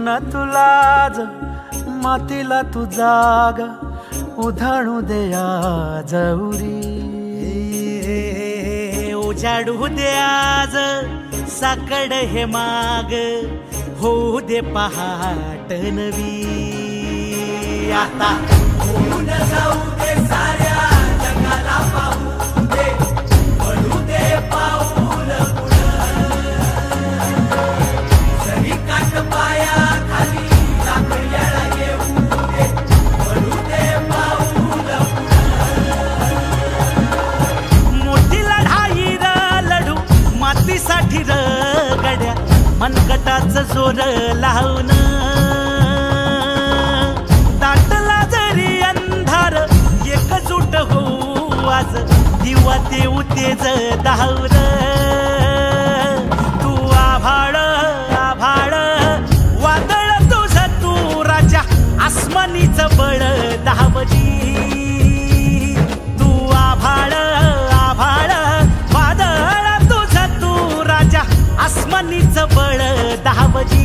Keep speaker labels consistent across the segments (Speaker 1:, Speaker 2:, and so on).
Speaker 1: न तुलाज मातीला तू जाग उधाणू दे आज उरी उजाडू दे आज साकड हे माग होऊ दे पहाट नवी आता होऊन जाऊ दे साऱ्या जगाला पाहू दे पडू दे पाऊल सरी काट पाया खाली लाकड्याला येऊ दे पडू दे पाऊल मोठी लढाई लढू मातीसाठी र गड्या मनगटाचं जोर लावून दाटला जरी अंधार एकजूट होऊ आज दिवा देऊ तेज धावर तू आभाळ आभाळ वादळ तुझं तू राजा आसमानीचं बळ धावजी तू आभाळ आभाळ वादळ तुझं तू राजा आसमानीचं बळ धावजी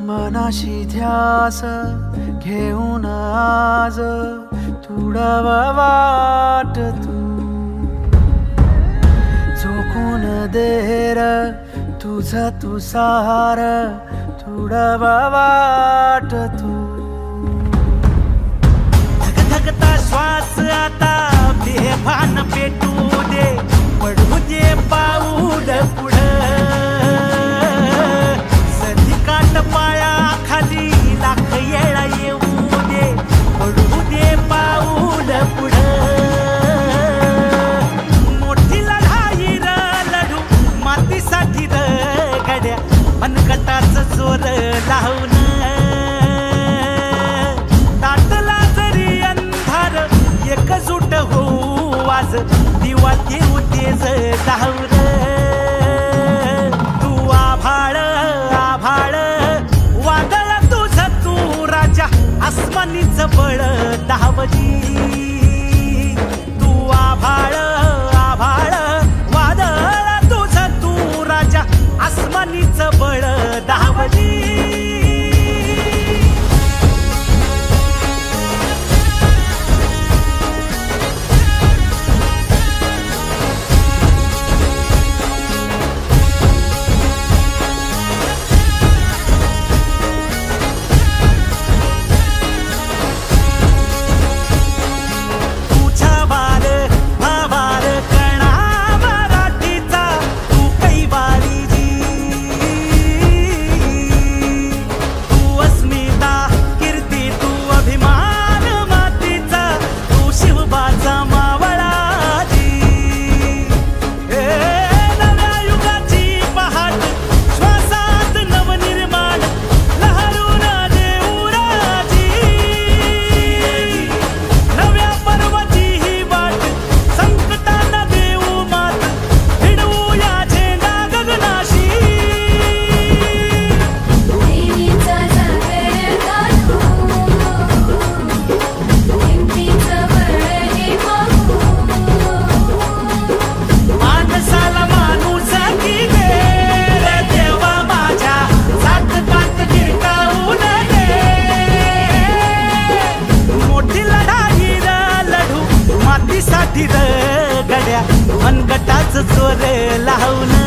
Speaker 1: मनाशी ध्यास घेऊन आज तुडवा वाट तू झोकून देर तुझं तू सार तुडवा वाट तू धगधगता श्वास आता बेभान पेटू दे पडू दे पाऊल पुढं काट पाया खाली लाख येळा येऊ दे पडू दे पाऊल पुढं मोठी लढाई लढू मातीसाठी गड्या मनगटाचं जोर लावून दाटला जरी अंधार एकजूट होऊ आज दिवा देऊ तेज धावर तू आभाळ आभाळ वादळ तुझं तू राजा आसमानीचं बळ धावजी तू आभाळ आभाळ वादळ तुझं तू राजा आसमानीचं बळ धावजी गड्या मनगटाचं जोर लावून